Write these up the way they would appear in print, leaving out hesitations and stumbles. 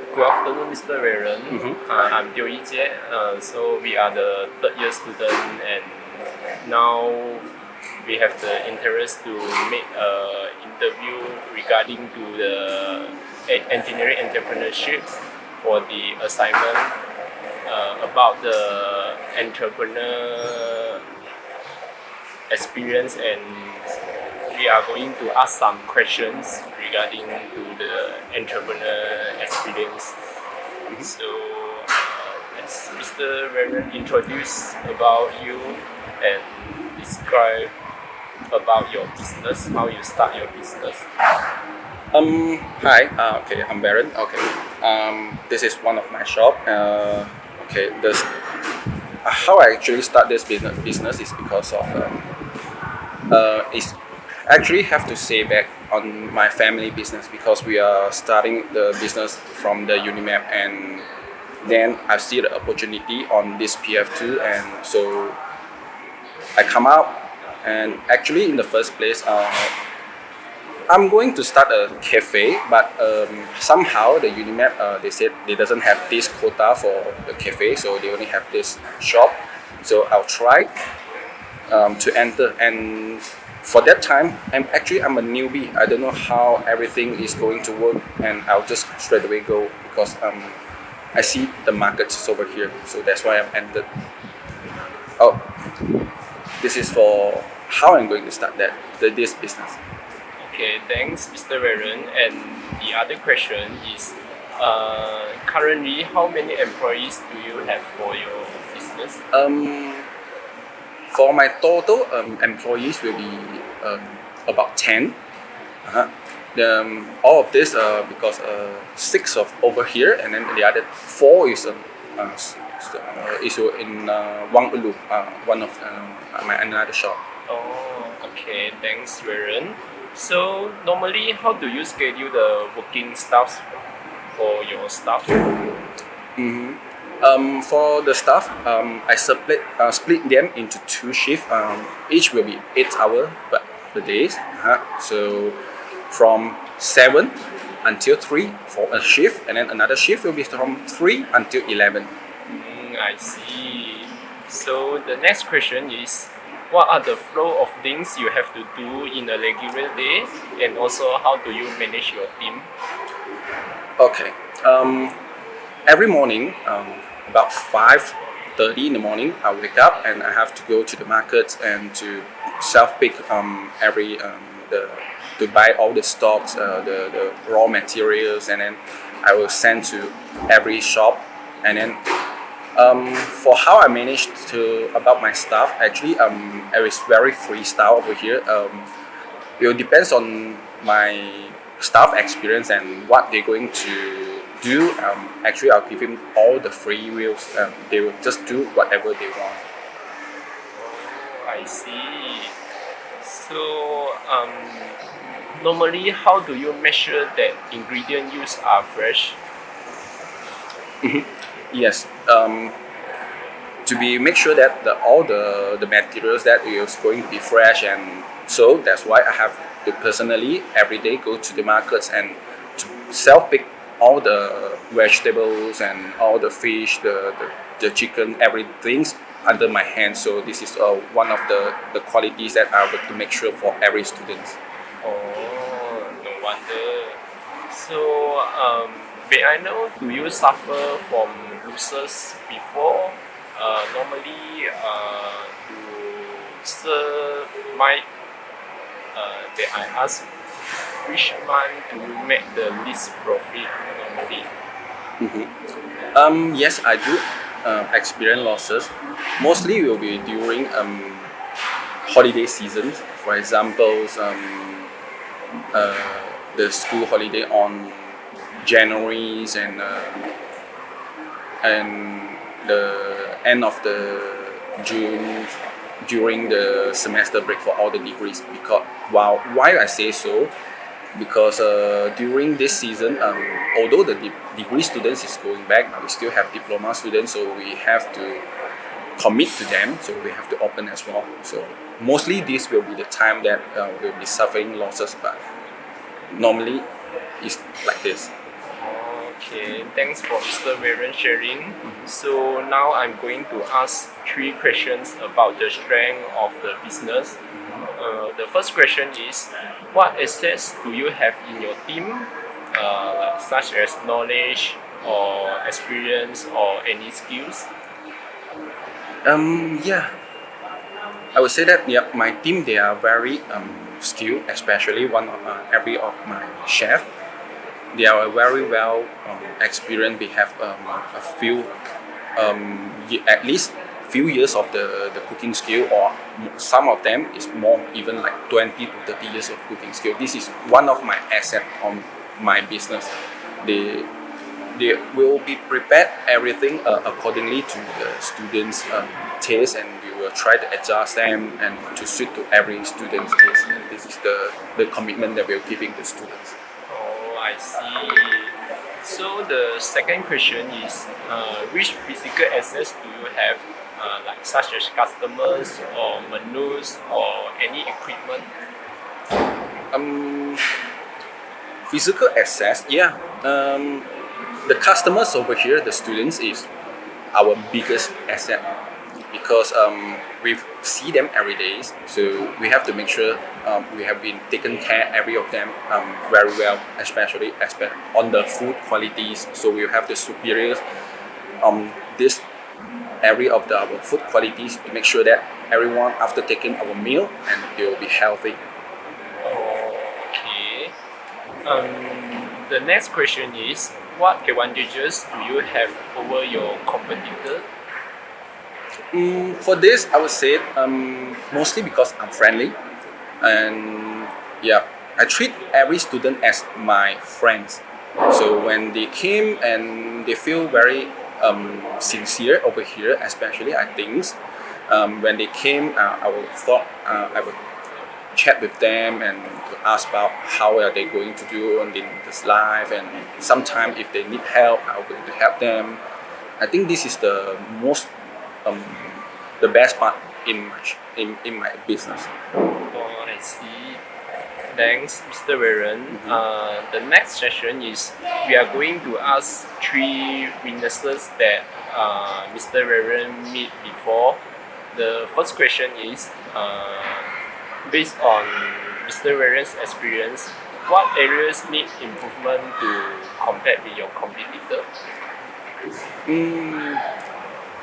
Good afternoon, Mr. Veren. I'm Teo Yijie. So we are the third year student, and now we have the interest to make an interview regarding to the engineering entrepreneurship for the assignment about the entrepreneur experience, and we are going to ask some questions regarding to the entrepreneur experience. So let's Mr. Veren introduce about you and describe about your business, how you start your business. Hi. Okay, I'm Veren. Okay. This is one of my shop. Okay. This how I actually start this business is because of it's actually have to say back on my family business, because we are starting the business from the Unimap, and then I see the opportunity on this PF2, and so I come out. And actually in the first place, I'm going to start a cafe, but somehow the Unimap, they said they doesn't have this quota for the cafe, so they only have this shop. So I'll try to enter, and for that time, I'm a newbie. I don't know how everything is going to work, and I'll just straight away go, because I see the market is over here, so that's why I'm entered. Oh, this is for how I'm going to start this business. Okay, thanks, Mr. Veren. And the other question is, currently, how many employees do you have for your business? For my total employees will be about 10. Uh-huh. All of this because 6 of over here, and then the other 4 is in Wangulu, one of my another shop. Oh, okay, thanks, Veren. So normally, how do you schedule the working staffs for your staff? For the staff, I split them into 2 shifts. Each will be 8 hours per day. So from 7 until 3 for a shift, and then another shift will be from 3 until 11. I see. So the next question is, what are the flow of things you have to do in a regular day, and also how do you manage your team? Okay. Every morning, about 5:30 in the morning, I wake up and I have to go to the market and to self-pick to buy all the stocks, the raw materials, and then I will send to every shop. And then for how I manage about my staff, actually it is very freestyle over here. It will depends on my staff experience and what they're going to do. Actually, I'll give him all the free wheels. They will just do whatever they want. Oh, I see. So normally, how do you measure that ingredient used are fresh? Yes. To make sure that all the materials that is going to be fresh, and so that's why I have to personally every day go to the markets and to self pick all the vegetables and all the fish, the chicken, everything under my hand. So this is one of the qualities that I would to make sure for every student. Oh, no wonder. So may I know, do you suffer from losses before? Normally, to serve my that I ask, which month do you make the least profit normally? Yes, I do experience losses. Mostly will be during holiday seasons. For example, the school holiday on January's, and the end of the June during the semester break for all the degrees. Because why I say so, because during this season, although the degree students is going back, we still have diploma students, so we have to commit to them, so we have to open as well. So mostly this will be the time that we'll be suffering losses, but normally it's like this. Okay, thanks for Mr. Veren sharing. So now I'm going to ask 3 questions about the strength of the business. The first question is, what assets do you have in your team, such as knowledge or experience or any skills? Yeah, I would say that yeah, my team they are very skilled, especially every of my chef. They are very well experienced. They have a few at least few years of the cooking skill, or some of them is more, even like 20 to 30 years of cooking skill. This is one of my asset on my business. They they will be prepared everything accordingly to the students' taste, and we will try to adjust them and to suit to every student's taste. And this is the commitment that we're giving the students. Oh, I see. So the second question is, which physical assets do you have, like such as customers or menus or any equipment? Um, Physical access, yeah. The customers over here, the students, is our biggest asset because we see them every day. So we have to make sure we have been taken care every of them very well, especially on the food qualities. So we have the superior this every of our food qualities to make sure that everyone after taking our meal and they will be healthy. Okay. The next question is, what advantages do you have over your competitor? For this, I would say mostly because I'm friendly, and yeah, I treat every student as my friends. So when they came and they feel very sincere over here, especially I think when they came, I would chat with them and to ask about how are they going to do in this life, and sometimes if they need help, I'm going to help them. I think this is the most um, the best part in my business. Oh, I see. Thanks, Mr. Veren. The next session is, we are going to ask 3 witnesses that Mr. Veren meet before. The first question is, based on Mr. Veren's experience, what areas need improvement to compare with your competitor? Mm,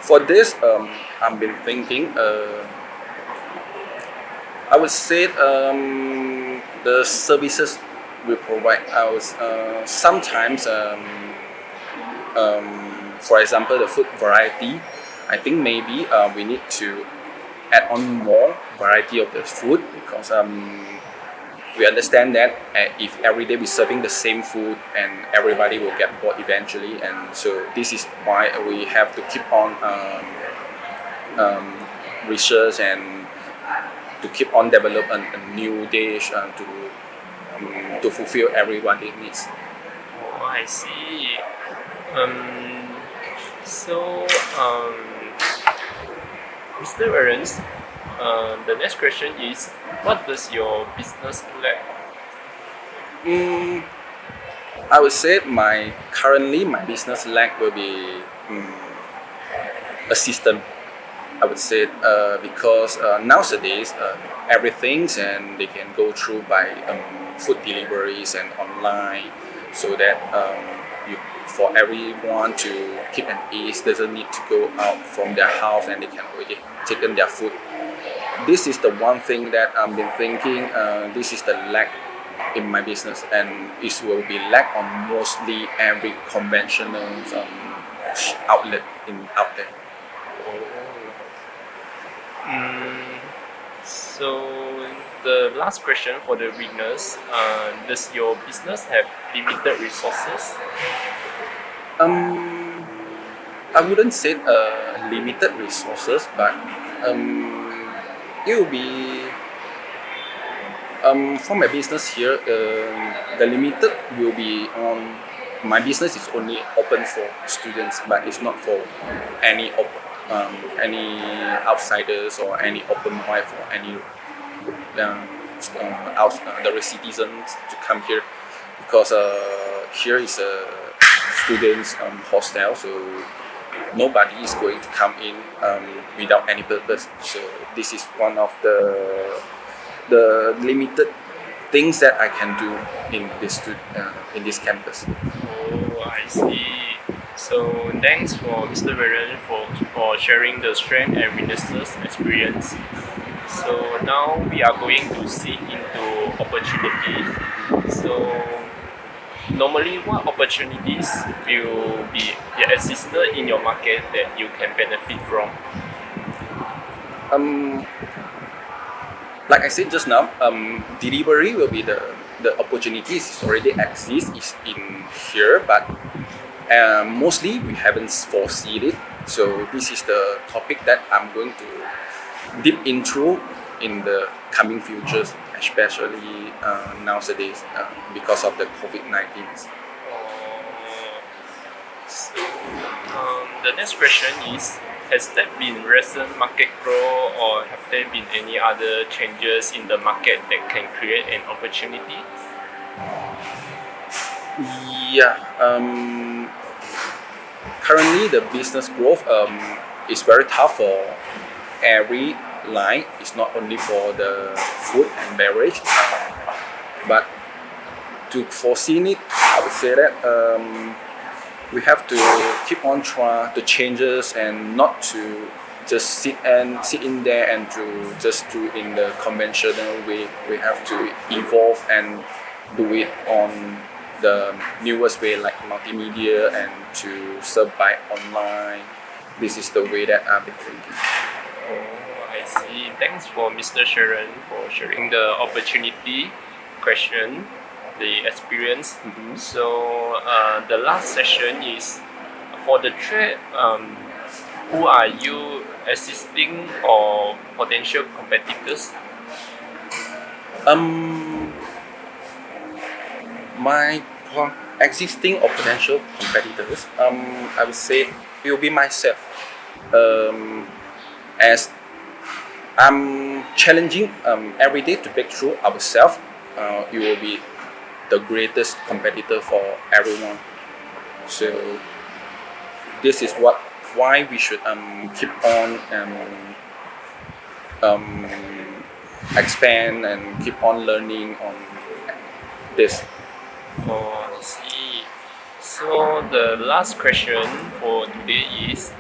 for this, I've been thinking. I would say the services we provide. I was sometimes, for example, the food variety. I think maybe we need to add on more variety of the food because we understand that if every day we're serving the same food and everybody will get bored eventually, and so this is why we have to keep on research and to keep on develop a new dish to fulfill everybody's needs. Oh, I see. So, Mr. Verens, the next question is, what does your business lack? Mm, I would say currently my business lack will be a system. I would say because nowadays everything's and they can go through by food deliveries and online, so that for everyone to keep an ease doesn't need to go out from their house and they can already taken their food. This is the one thing that I've been thinking. This is the lack in my business, and it will be lack on mostly every conventional outlet out there. So the last question for the winners, does your business have limited resources? I wouldn't say limited resources, but it will be for my business here. The limited will be on my business is only open for students, but it's not for any outsiders or any open mic for any the citizens to come here, because here is students hostel, so nobody is going to come in without any purpose. So this is one of the limited things that I can do in this campus. Oh, I see. So thanks for Mr. Veren for sharing the strength and weaknesses experience. So now we are going to see into opportunities. So normally what opportunities will be existed in your market that you can benefit from? Like I said just now, delivery will be the opportunities already exist is in here, but mostly we haven't foreseen it. So this is the topic that I'm going to deep into in the coming futures, especially nowadays because of the COVID-19. So, the next question is: has there been recent market growth, or have there been any other changes in the market that can create an opportunity? Yeah. Currently, the business growth is very tough for every line. It's not only for the food and beverage, but to foresee it, I would say that we have to keep on trying the changes and not to just sit in there and to just do in the conventional way. We have to evolve and do it on the newest way like multimedia and to serve by online. This is the way that I've been thinking. Oh, I see. Thanks for Mr. Sharon for sharing the opportunity question, the experience. So the last session is for the trade. Who are you assisting or potential competitors? My existing or potential competitors, I would say it will be myself. As I'm challenging every day to break through ourselves, it will be the greatest competitor for everyone. So this is why we should keep on expand and keep on learning on this. Oh, I see. So the last question for today is: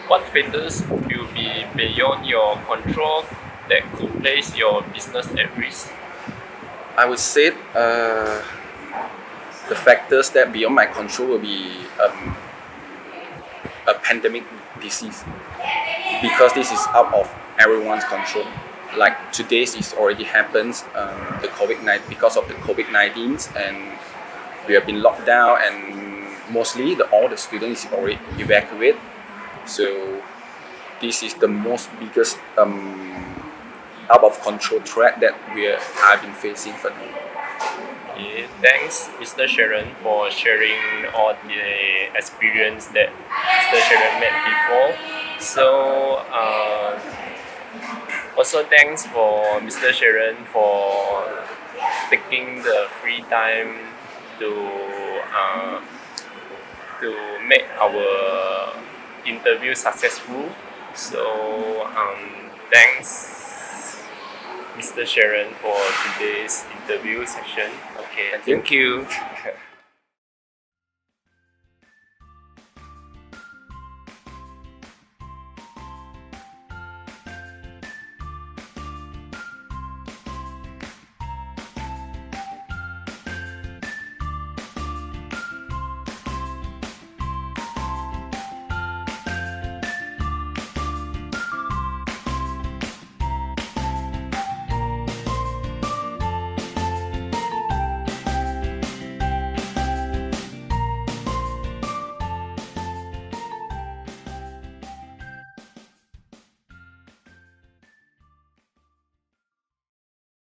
what factors will be beyond your control that could place your business at risk? I would say the factors that beyond my control will be a pandemic disease because this is out of everyone's control. Like today's is already happens the COVID-19 because of the COVID-19 and we have been locked down and mostly all the students already evacuated. So this is the most biggest out of control threat that I've been facing for now. Okay, thanks, Mr. Sharon, for sharing all the experience that Mr. Sharon met before. So, also thanks for Mr. Sharon for taking the free time to make our interview successful. So, thanks, Mr. Sharon, for today's interview session. Okay, Thank you. thank you.